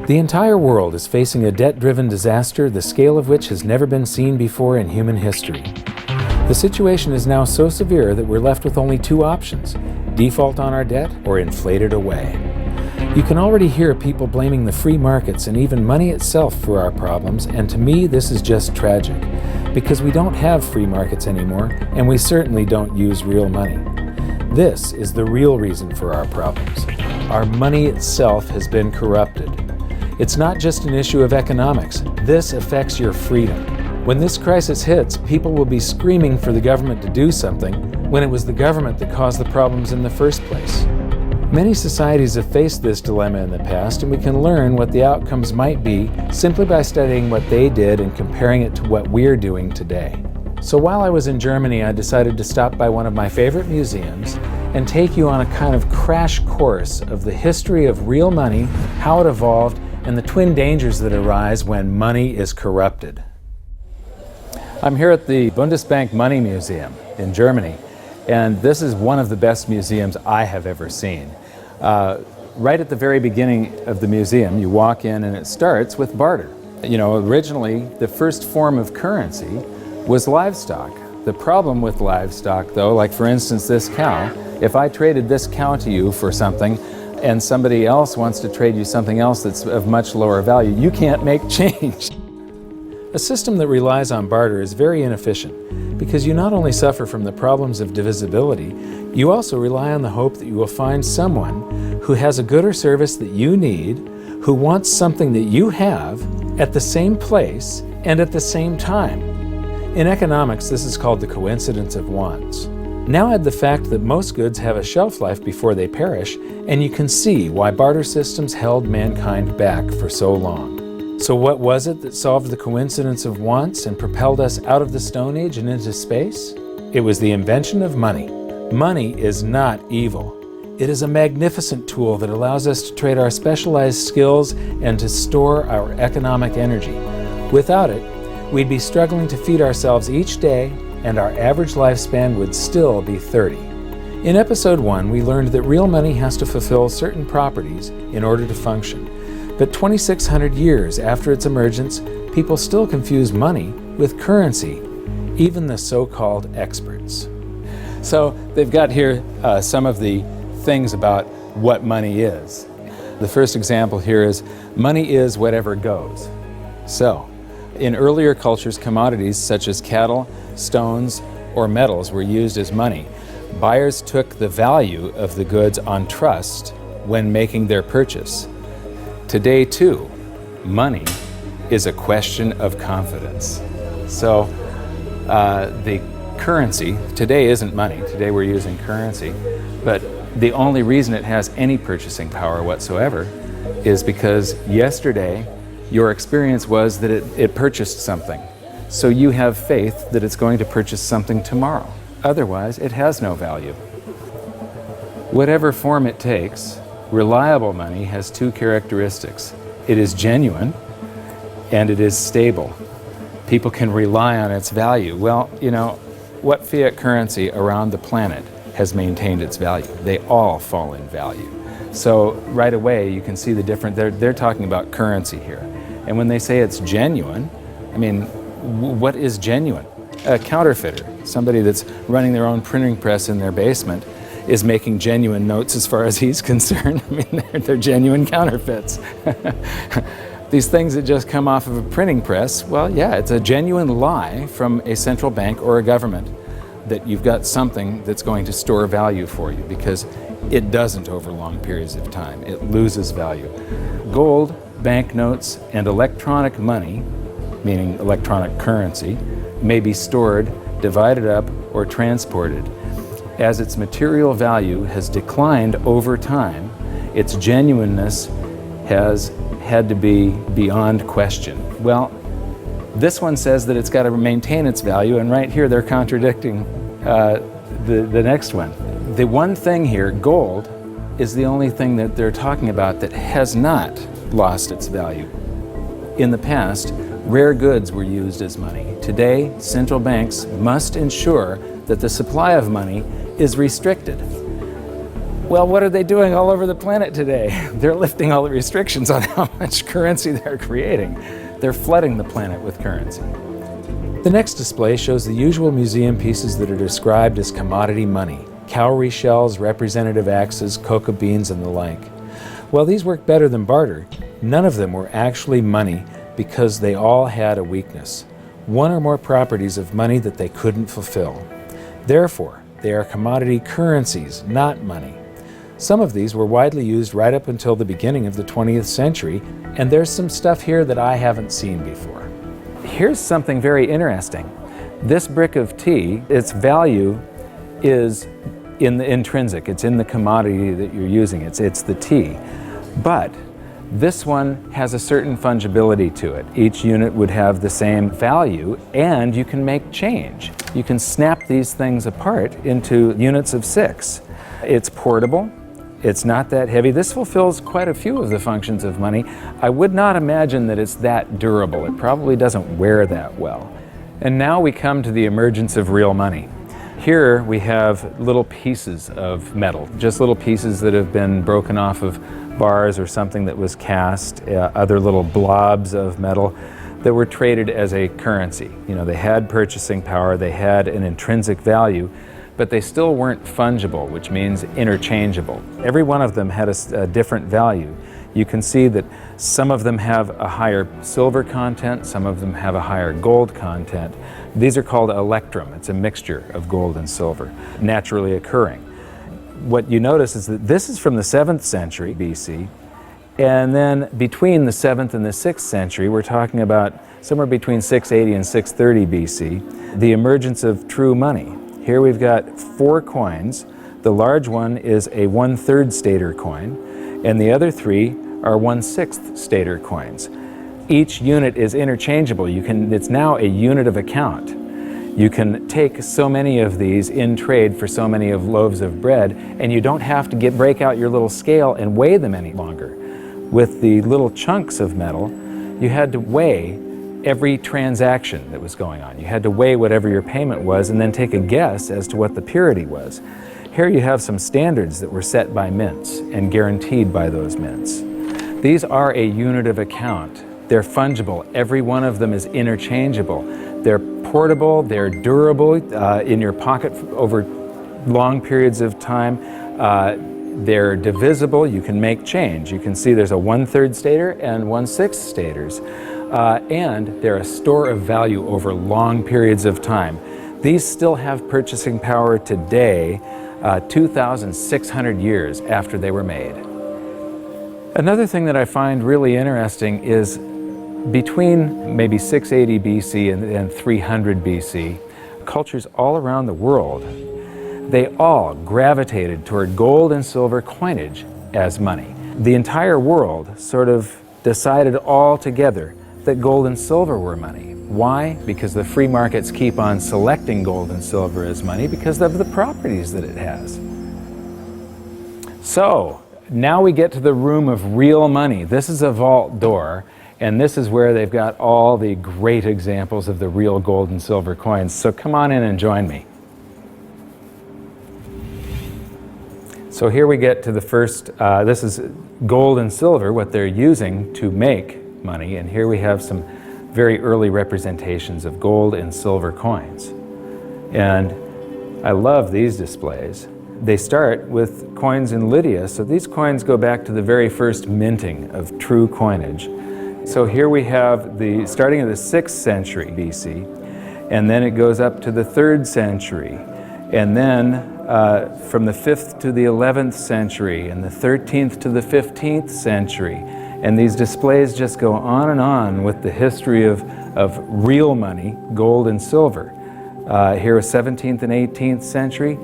The entire world is facing a debt-driven disaster, the scale of which has never been seen before in human history. The situation is now so severe that we're left with only two options: default on our debt or inflate it away. You can already hear people blaming the free markets and even money itself for our problems, and to me this is just tragic, because we don't have free markets anymore, and we certainly don't use real money. This is the real reason for our problems. Our money itself has been corrupted. It's not just an issue of economics. This affects your freedom. When this crisis hits, people will be screaming for the government to do something when it was the government that caused the problems in the first place. Many societies have faced this dilemma in the past, and we can learn what the outcomes might be simply by studying what they did and comparing it to what we're doing today. So while I was in Germany, I decided to stop by one of my favorite museums and take you on a kind of crash course of the history of real money, how it evolved, and the twin dangers that arise when money is corrupted. I'm here at the Bundesbank Money Museum in Germany, and this is one of the best museums I have ever seen. Right at the very beginning of the museum, you walk in and it starts with barter. You know, originally the first form of currency was livestock. The problem with livestock, though, like for instance this cow, if I traded this cow to you for something and somebody else wants to trade you something else that's of much lower value, you can't make change. A system that relies on barter is very inefficient because you not only suffer from the problems of divisibility, you also rely on the hope that you will find someone who has a good or service that you need, who wants something that you have at the same place and at the same time. In economics, this is called the coincidence of wants. Now add the fact that most goods have a shelf life before they perish, and you can see why barter systems held mankind back for so long. So what was it that solved the coincidence of wants and propelled us out of the Stone Age and into space? It was the invention of money. Money is not evil. It is a magnificent tool that allows us to trade our specialized skills and to store our economic energy. Without it, we'd be struggling to feed ourselves each day, and our average lifespan would still be 30. In episode 1, we learned that real money has to fulfill certain properties in order to function. But 2,600 years after its emergence, people still confuse money with currency, even the so-called experts. So they've got here some of the things about what money is. The first example here is money is whatever goes. So, in earlier cultures, commodities such as cattle, stones, or metals were used as money. Buyers took the value of the goods on trust when making their purchase. Today, too, money is a question of confidence. So, the currency, today isn't money, today we're using currency, but the only reason it has any purchasing power whatsoever is because yesterday your experience was that it purchased something. So you have faith that it's going to purchase something tomorrow. Otherwise, it has no value. Whatever form it takes, reliable money has two characteristics. It is genuine and it is stable. People can rely on its value. Well, you know, what fiat currency around the planet has maintained its value? They all fall in value. So right away you can see the difference. They're talking about currency here. And when they say it's genuine, I mean, what is genuine? A counterfeiter, somebody that's running their own printing press in their basement, is making genuine notes as far as he's concerned. I mean, they're genuine counterfeits. These things that just come off of a printing press, well, yeah, it's a genuine lie from a central bank or a government that you've got something that's going to store value for you, because it doesn't over long periods of time. It loses value. Gold, banknotes, and electronic money, meaning electronic currency, may be stored, divided up, or transported. As its material value has declined over time, its genuineness has had to be beyond question. Well, this one says that it's got to maintain its value, and right here they're contradicting the next one. The one thing here, gold, is the only thing that they're talking about that has not lost its value. In the past, rare goods were used as money. Today, central banks must ensure that the supply of money is restricted. Well, what are they doing all over the planet today? They're lifting all the restrictions on how much currency they're creating. They're flooding the planet with currency. The next display shows the usual museum pieces that are described as commodity money: cowrie shells, representative axes, cocoa beans, and the like. While these work better than barter, none of them were actually money because they all had a weakness: one or more properties of money that they couldn't fulfill. Therefore, they are commodity currencies, not money. Some of these were widely used right up until the beginning of the 20th century, and there's some stuff here that I haven't seen before. Here's something very interesting. This brick of tea, its value is in the intrinsic, it's in the commodity that you're using, it's the tea. But this one has a certain fungibility to it. Each unit would have the same value, and you can make change. You can snap these things apart into units of 6. It's portable. It's not that heavy. This fulfills quite a few of the functions of money. I would not imagine that it's that durable. It probably doesn't wear that well. And now we come to the emergence of real money. Here we have little pieces of metal, just little pieces that have been broken off of bars or something that was cast, other little blobs of metal that were traded as a currency. You know, they had purchasing power, they had an intrinsic value, but they still weren't fungible, which means interchangeable. Every one of them had a different value. You can see that some of them have a higher silver content, some of them have a higher gold content. These are called electrum. It's a mixture of gold and silver, naturally occurring. What you notice is that this is from the 7th century BC, and then between the 7th and the 6th century, we're talking about somewhere between 680 and 630 BC, the emergence of true money. Here we've got 4 coins. The large one is a 1/3 stater coin, and the other 3 are 1/6 stater coins. Each unit is interchangeable. It's now a unit of account. You can take so many of these in trade for so many of loaves of bread, and you don't have to break out your little scale and weigh them any longer. With the little chunks of metal, you had to weigh every transaction that was going on. You had to weigh whatever your payment was and then take a guess as to what the purity was. Here you have some standards that were set by mints and guaranteed by those mints. These are a unit of account. They're fungible. Every one of them is interchangeable. They're portable, they're durable in your pocket over long periods of time. They're divisible. You can make change. You can see there's a 1/3 stater and 1/6 staters. And they're a store of value over long periods of time. These still have purchasing power today, 2,600 years after they were made. Another thing that I find really interesting is between maybe 680 BC and 300 BC, cultures all around the world, they all gravitated toward gold and silver coinage as money. The entire world sort of decided all together that gold and silver were money. Why? Because the free markets keep on selecting gold and silver as money because of the properties that it has. So, now we get to the room of real money. This is a vault door, and this is where they've got all the great examples of the real gold and silver coins. So come on in and join me. So here we get to the first, this is gold and silver, what they're using to make money, and here we have some very early representations of gold and silver coins. And I love these displays. They start with coins in Lydia, so these coins go back to the very first minting of true coinage. So here we have starting in the 6th century BC, and then it goes up to the 3rd century, and then from the 5th to the 11th century, and the 13th to the 15th century. And these displays just go on with the history of real money, gold and silver. Here is 17th and 18th century.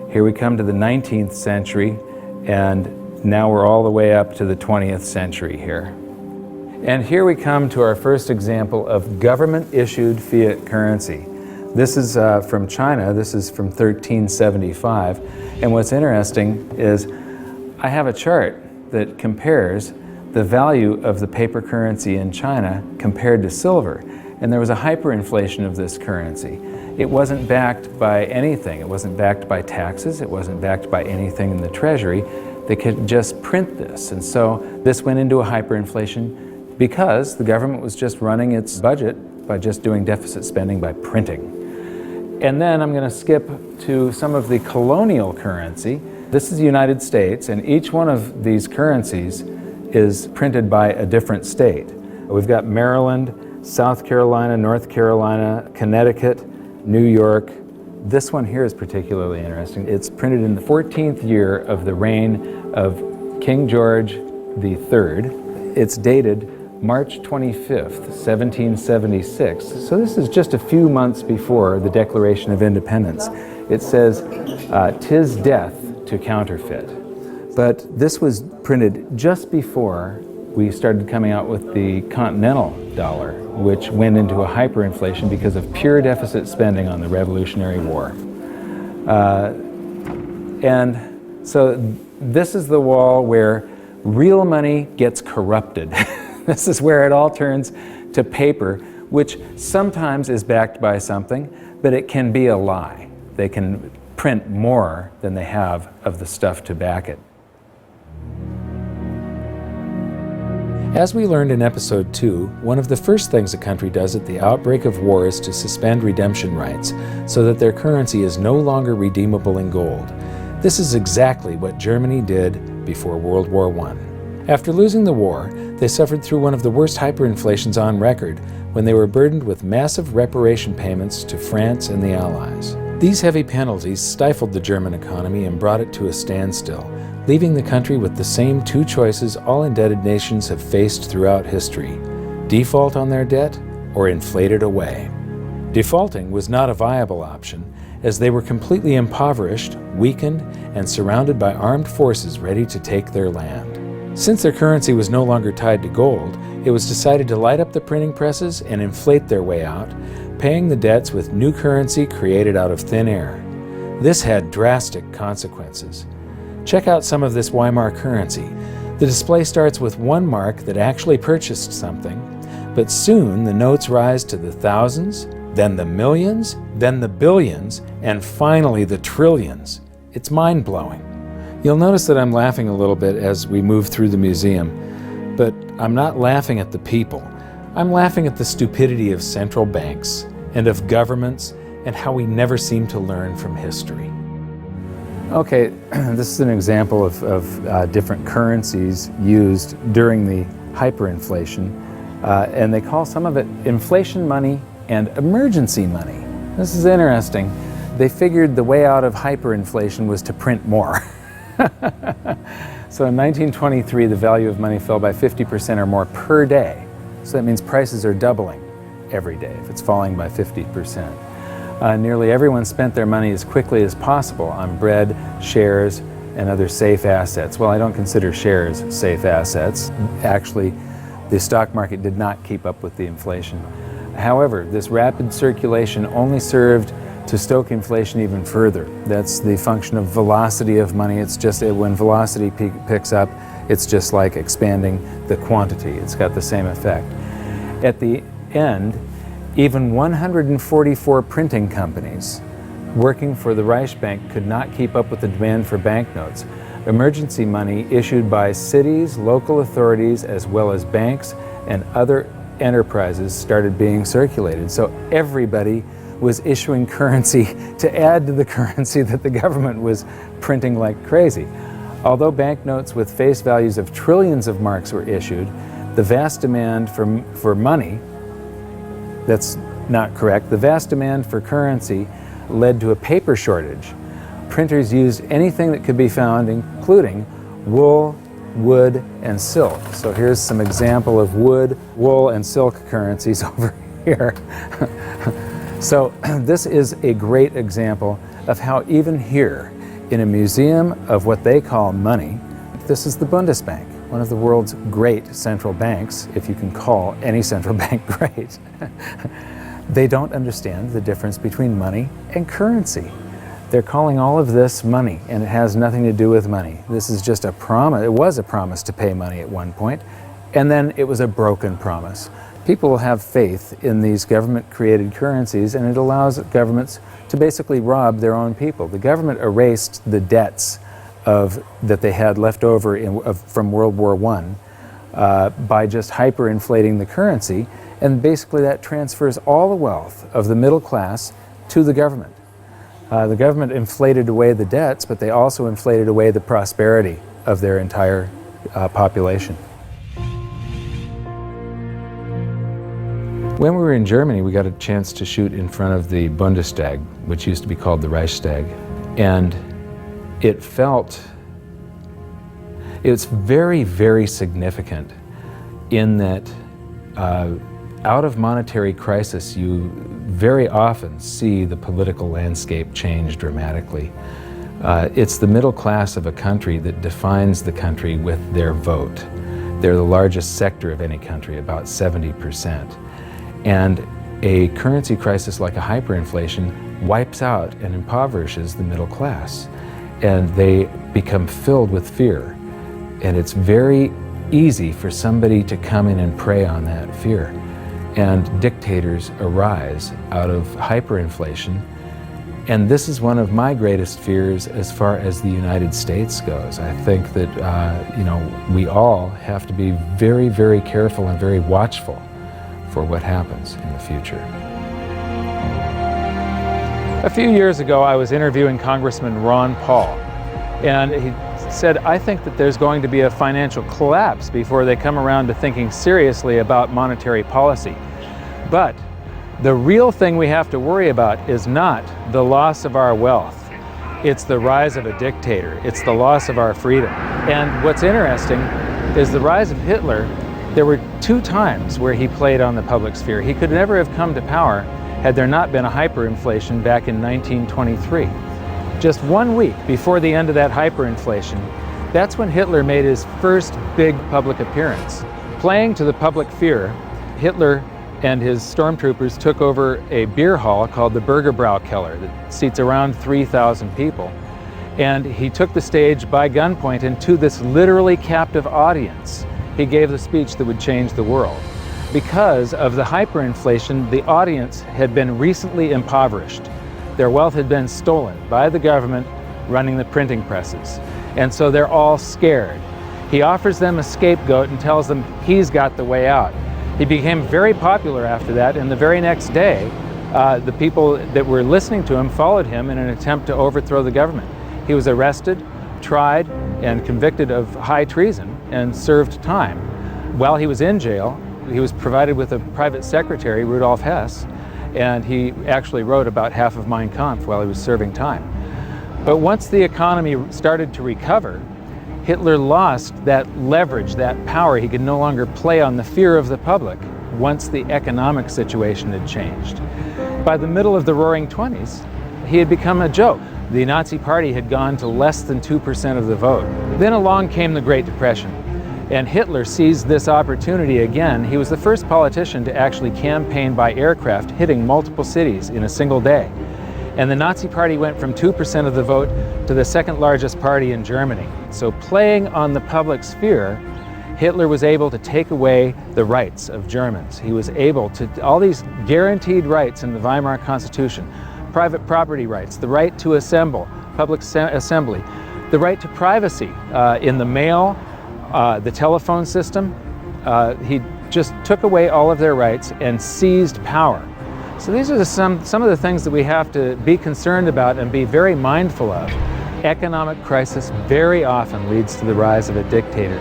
Here we come to the 19th century, and now we're all the way up to the 20th century here. And here we come to our first example of government-issued fiat currency. This is from China. This is from 1375. And what's interesting is I have a chart that compares the value of the paper currency in China compared to silver. And there was a hyperinflation of this currency. it wasn't backed by anything. It wasn't backed by taxes. It wasn't backed by anything in the Treasury. They could just print this. And so this went into a hyperinflation because the government was just running its budget by just doing deficit spending by printing. And then I'm going to skip to some of the colonial currency. This is the United States, and each one of these currencies is printed by a different state. We've got Maryland, South Carolina, North Carolina, Connecticut, New York. This one here is particularly interesting. It's printed in the 14th year of the reign of King George III. It's dated March 25th, 1776. So this is just a few months before the Declaration of Independence. It says, "'Tis death to counterfeit." But this was printed just before we started coming out with the continental dollar, which went into a hyperinflation because of pure deficit spending on the Revolutionary War. And so this is the wall where real money gets corrupted. This is where it all turns to paper, which sometimes is backed by something, but it can be a lie. They can print more than they have of the stuff to back it. As we learned in episode 2, one of the first things a country does at the outbreak of war is to suspend redemption rights so that their currency is no longer redeemable in gold. This is exactly what Germany did before World War I. After losing the war, they suffered through one of the worst hyperinflations on record when they were burdened with massive reparation payments to France and the Allies. These heavy penalties stifled the German economy and brought it to a standstill, leaving the country with the same two choices all indebted nations have faced throughout history: default on their debt or inflate it away. Defaulting was not a viable option, as they were completely impoverished, weakened, and surrounded by armed forces ready to take their land. Since their currency was no longer tied to gold, it was decided to light up the printing presses and inflate their way out, paying the debts with new currency created out of thin air. This had drastic consequences. Check out some of this Weimar currency. The display starts with one mark that actually purchased something, but soon the notes rise to the thousands, then the millions, then the billions, and finally the trillions. It's mind-blowing. You'll notice that I'm laughing a little bit as we move through the museum, but I'm not laughing at the people. I'm laughing at the stupidity of central banks and of governments and how we never seem to learn from history. Okay, this is an example of different currencies used during the hyperinflation, and they call some of it inflation money and emergency money. This is interesting. They figured the way out of hyperinflation was to print more. So in 1923, the value of money fell by 50% or more per day. So that means prices are doubling every day if it's falling by 50%. Nearly everyone spent their money as quickly as possible on bread, shares, and other safe assets. Well, I don't consider shares safe assets. Actually, the stock market did not keep up with the inflation. However, this rapid circulation only served to stoke inflation even further. That's the function of velocity of money. It's just when velocity picks up, it's just like expanding the quantity. It's got the same effect. At the end, even 144 printing companies working for the Reichsbank could not keep up with the demand for banknotes. Emergency money issued by cities, local authorities, as well as banks and other enterprises started being circulated. So everybody was issuing currency to add to the currency that the government was printing like crazy. Although banknotes with face values of trillions of marks were issued, the vast demand for money, that's not correct, the vast demand for currency led to a paper shortage. Printers used anything that could be found, including wool, wood, and silk. So here's some example of wood, wool, and silk currencies over here. So this is a great example of how even here, in a museum of what they call money, this is the Bundesbank, one of the world's great central banks, if you can call any central bank great. They don't understand the difference between money and currency. They're calling all of this money, and it has nothing to do with money. This is just a promise. It was a promise to pay money at one point, and then it was a broken promise. people will have faith in these government-created currencies, and it allows governments to basically rob their own people. The government erased the debts that they had left over from World War I by just hyperinflating the currency, and basically that transfers all the wealth of the middle class to the government. The government inflated away the debts, but they also inflated away the prosperity of their entire population. When we were in Germany, we got a chance to shoot in front of the Bundestag, which used to be called the Reichstag, and it's very, very significant in that out of monetary crisis, you very often see the political landscape change dramatically. It's the middle class of a country that defines the country with their vote. They're the largest sector of any country, about 70%. And a currency crisis like a hyperinflation wipes out and impoverishes the middle class. And they become filled with fear. And it's very easy for somebody to come in and prey on that fear. And dictators arise out of hyperinflation. And this is one of my greatest fears as far as the United States goes. I think that we all have to be very, very careful and very watchful for what happens in the future. A few years ago, I was interviewing Congressman Ron Paul, and he said, I think that there's going to be a financial collapse before they come around to thinking seriously about monetary policy. But the real thing we have to worry about is not the loss of our wealth. It's the rise of a dictator. It's the loss of our freedom. And what's interesting is the rise of Hitler. There were 2 times where he played on the public sphere. He could never have come to power had there not been a hyperinflation back in 1923. Just 1 week before the end of that hyperinflation, that's when Hitler made his first big public appearance. Playing to the public fear, Hitler and his stormtroopers took over a beer hall called the Bürgerbraukeller that seats around 3,000 people. And he took the stage by gunpoint, and to this literally captive audience, he gave the speech that would change the world. Because of the hyperinflation, the audience had been recently impoverished. Their wealth had been stolen by the government running the printing presses. And so they're all scared. He offers them a scapegoat and tells them he's got the way out. He became very popular after that, and the very next day, the people that were listening to him followed him in an attempt to overthrow the government. He was arrested, tried, and convicted of high treason and served time. While he was in jail, he was provided with a private secretary, Rudolf Hess, and he actually wrote about half of Mein Kampf while he was serving time. But once the economy started to recover, Hitler lost that leverage, that power. He could no longer play on the fear of the public once the economic situation had changed. By the middle of the Roaring '20s, he had become a joke. The Nazi Party had gone to less than 2% of the vote. Then along came the Great Depression, and Hitler seized this opportunity again. He was the first politician to actually campaign by aircraft, hitting multiple cities in a single day. And the Nazi Party went from 2% of the vote to the second largest party in Germany. So playing on the public sphere, Hitler was able to take away the rights of Germans. He was able to, all these guaranteed rights in the Weimar Constitution, private property rights, the right to assemble, public assembly, the right to privacy in the mail, the telephone system. He just took away all of their rights and seized power. So these are some of the things that we have to be concerned about and be very mindful of. Economic crisis very often leads to the rise of a dictator.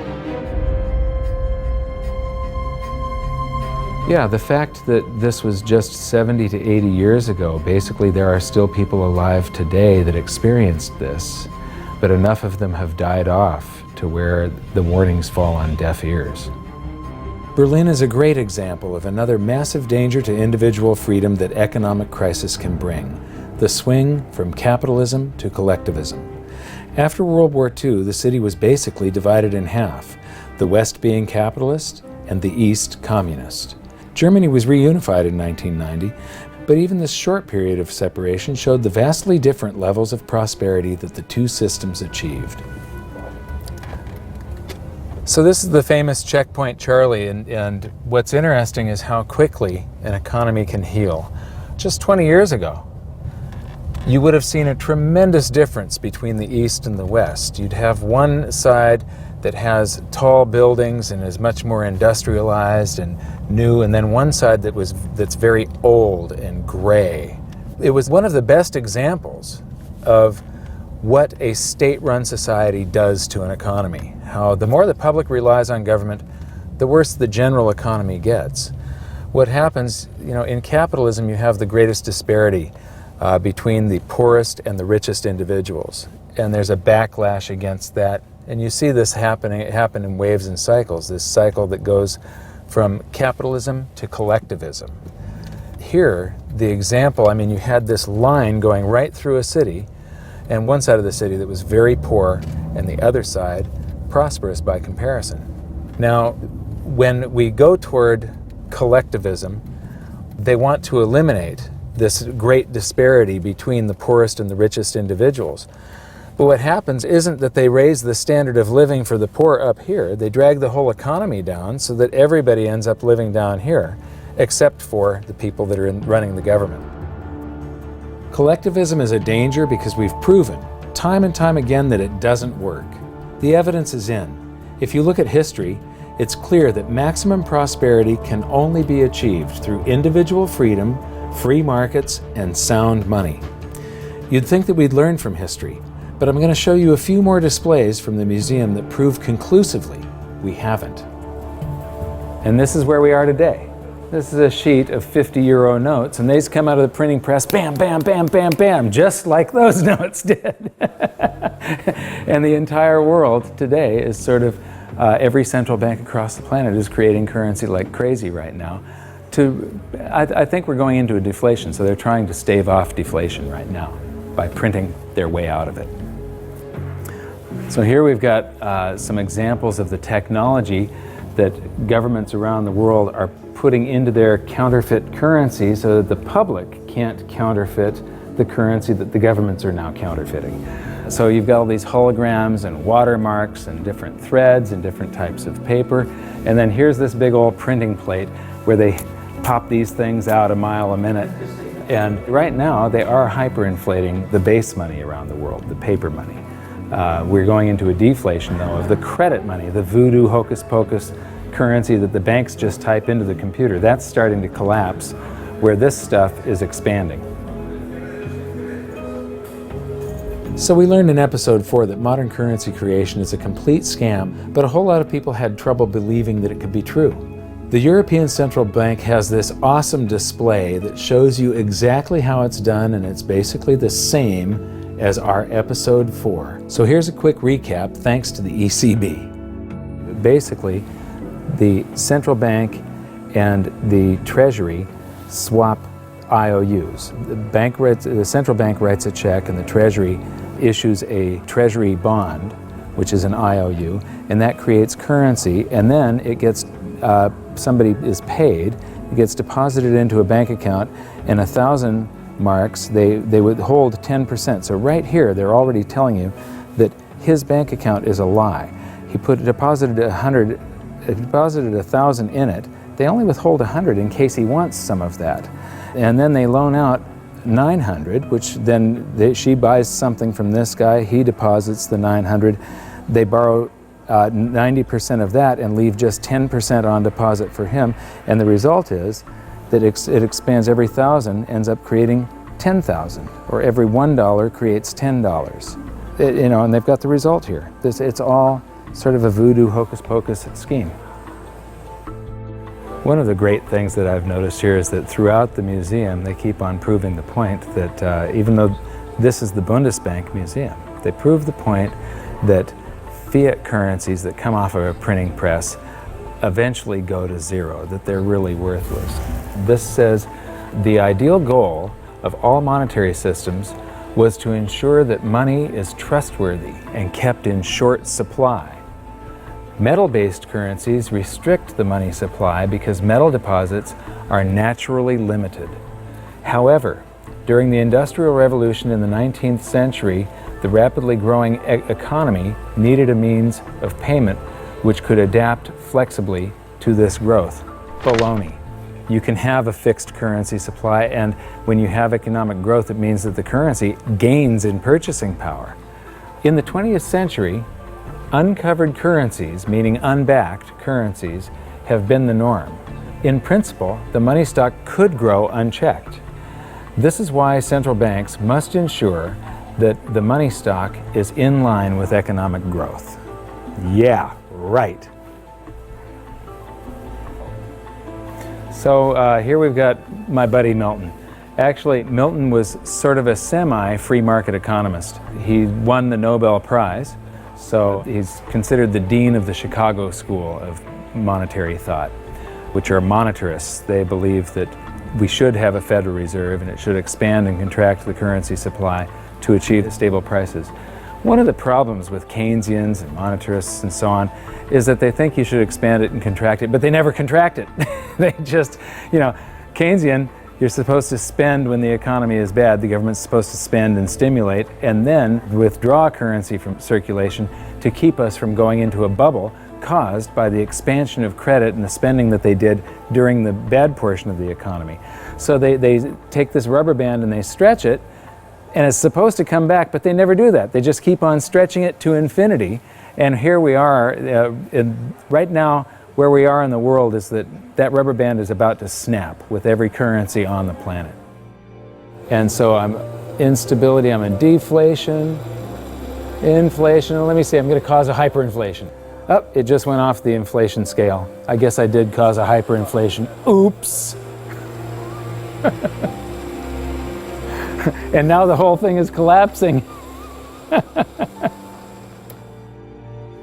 Yeah, the fact that this was just 70 to 80 years ago, basically there are still people alive today that experienced this, but enough of them have died off to where the warnings fall on deaf ears. Berlin is a great example of another massive danger to individual freedom that economic crisis can bring, the swing from capitalism to collectivism. After World War II, the city was basically divided in half, the West being capitalist and the East communist. Germany was reunified in 1990, but even this short period of separation showed the vastly different levels of prosperity that the two systems achieved. So this is the famous checkpoint Charlie, and what's interesting is how quickly an economy can heal. Just 20 years ago, you would have seen a tremendous difference between the East and the West. You'd have one side that has tall buildings and is much more industrialized and new, and then one side that's very old and gray. It was one of the best examples of what a state-run society does to an economy. How the more the public relies on government, the worse the general economy gets. What happens, in capitalism, you have the greatest disparity between the poorest and the richest individuals. And there's a backlash against that. And you see this happen in waves and cycles, this cycle that goes from capitalism to collectivism. Here, the example, you had this line going right through a city, and one side of the city that was very poor, and the other side prosperous by comparison. Now, when we go toward collectivism, they want to eliminate this great disparity between the poorest and the richest individuals. But what happens isn't that they raise the standard of living for the poor up here. They drag the whole economy down so that everybody ends up living down here, except for the people that are running the government. Collectivism is a danger because we've proven time and time again that it doesn't work. The evidence is in. If you look at history, it's clear that maximum prosperity can only be achieved through individual freedom, free markets, and sound money. You'd think that we'd learn from history, but I'm going to show you a few more displays from the museum that prove conclusively we haven't. And this is where we are today. This is a sheet of 50-euro notes, and these come out of the printing press, bam, bam, bam, bam, bam, just like those notes did. And the entire world today is sort of, every central bank across the planet is creating currency like crazy right now. I think we're going into a deflation, so they're trying to stave off deflation right now by printing their way out of it. So here we've got some examples of the technology that governments around the world are putting into their counterfeit currency so that the public can't counterfeit the currency that the governments are now counterfeiting. So you've got all these holograms and watermarks and different threads and different types of paper. And then here's this big old printing plate where they pop these things out a mile a minute. And right now they are hyperinflating the base money around the world, the paper money. We're going into a deflation, though, of the credit money, the voodoo hocus-pocus currency that the banks just type into the computer. That's starting to collapse, where this stuff is expanding. So we learned in episode 4 that modern currency creation is a complete scam, but a whole lot of people had trouble believing that it could be true. The European Central Bank has this awesome display that shows you exactly how it's done, and it's basically the same as our episode 4. So here's a quick recap thanks to the ECB. Basically, the central bank and the Treasury swap IOUs. The central bank writes a check and the Treasury issues a Treasury bond, which is an IOU, and that creates currency, and then it gets, somebody is paid, it gets deposited into a bank account, and 1,000 marks, they withhold 10%. So right here, they're already telling you that his bank account is a lie. He deposited 1,000 in it. They only withhold 100 in case he wants some of that. And then they loan out 900, which then she buys something from this guy, he deposits the 900. They borrow 90% of that and leave just 10% on deposit for him. And the result is that it expands. Every 1,000 ends up creating 10,000, or every $1 creates $10. And they've got the result here. It's all sort of a voodoo hocus-pocus scheme. One of the great things that I've noticed here is that throughout the museum, they keep on proving the point that even though this is the Bundesbank Museum, they prove the point that fiat currencies that come off of a printing press eventually go to zero, that they're really worthless. This says the ideal goal of all monetary systems was to ensure that money is trustworthy and kept in short supply. Metal-based currencies restrict the money supply because metal deposits are naturally limited. However, during the Industrial Revolution in the 19th century, the rapidly growing economy needed a means of payment which could adapt flexibly to this growth. Baloney. You can have a fixed currency supply, and when you have economic growth, it means that the currency gains in purchasing power. In the 20th century, uncovered currencies, meaning unbacked currencies, have been the norm. In principle, the money stock could grow unchecked. This is why central banks must ensure that the money stock is in line with economic growth. Yeah, right. So here we've got my buddy Milton. Actually, Milton was sort of a semi-free market economist. He won the Nobel Prize, so he's considered the dean of the Chicago School of Monetary Thought, which are monetarists. They believe that we should have a Federal Reserve and it should expand and contract the currency supply to achieve stable prices. One of the problems with Keynesians and monetarists and so on is that they think you should expand it and contract it, but they never contract it. They just, Keynesian, you're supposed to spend when the economy is bad. The government's supposed to spend and stimulate, and then withdraw currency from circulation to keep us from going into a bubble caused by the expansion of credit and the spending that they did during the bad portion of the economy. So they take this rubber band and they stretch it, and it's supposed to come back, but they never do that. They just keep on stretching it to infinity. And here we are, right now, where we are in the world is that rubber band is about to snap with every currency on the planet. And so I'm instability, I'm in deflation, inflation. Let me see, I'm going to cause a hyperinflation. Oh, it just went off the inflation scale. I guess I did cause a hyperinflation. Oops. And now the whole thing is collapsing.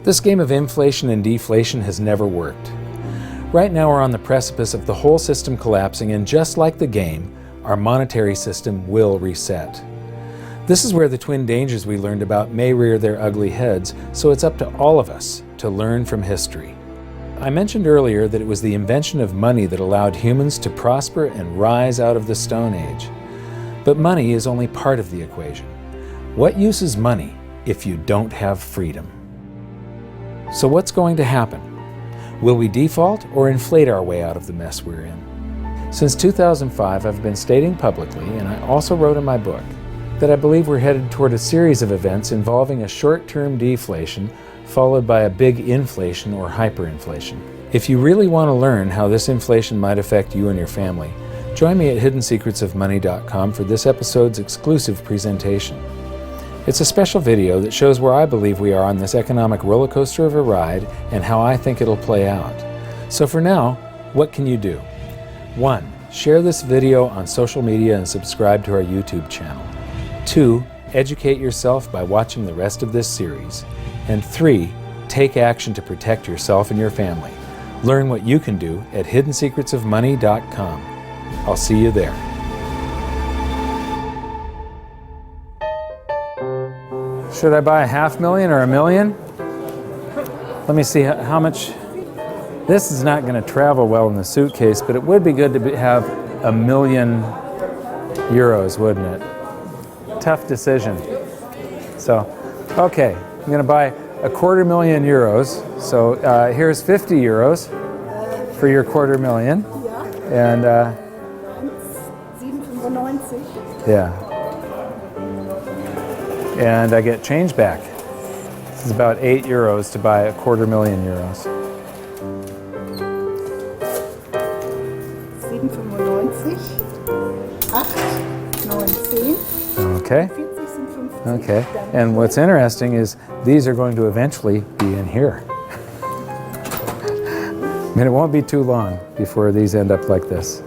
This game of inflation and deflation has never worked. Right now we're on the precipice of the whole system collapsing, and just like the game, our monetary system will reset. This is where the twin dangers we learned about may rear their ugly heads, so it's up to all of us to learn from history. I mentioned earlier that it was the invention of money that allowed humans to prosper and rise out of the Stone Age. But money is only part of the equation. What use is money if you don't have freedom? So what's going to happen? Will we default or inflate our way out of the mess we're in? Since 2005, I've been stating publicly, and I also wrote in my book, that I believe we're headed toward a series of events involving a short-term deflation followed by a big inflation or hyperinflation. If you really want to learn how this inflation might affect you and your family, join me at hiddensecretsofmoney.com for this episode's exclusive presentation. It's a special video that shows where I believe we are on this economic roller coaster of a ride and how I think it'll play out. So for now, what can you do? 1. Share this video on social media and subscribe to our YouTube channel. 2. Educate yourself by watching the rest of this series. And 3. Take action to protect yourself and your family. Learn what you can do at hiddensecretsofmoney.com. I'll see you there. Should I buy $500,000 or $1 million? Let me see how much. This is not going to travel well in the suitcase, but it would be good to have €1 million, wouldn't it? Tough decision. So, okay, I'm going to buy €250,000. So here's €50 for your €250,000. And 7,95. yeah. And I get change back. This is about €8 to buy €250,000. 7,95, 8, 9, 10. Okay. 40 sind 50. Okay. And what's interesting is these are going to eventually be in here. I mean, it won't be too long before these end up like this.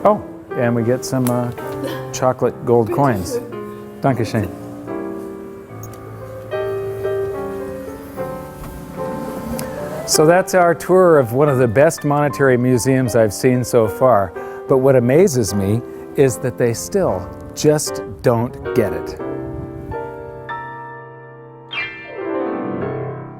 Oh, and we get some chocolate gold coins. Dankeschön. So that's our tour of one of the best monetary museums I've seen so far. But what amazes me is that they still just don't get it.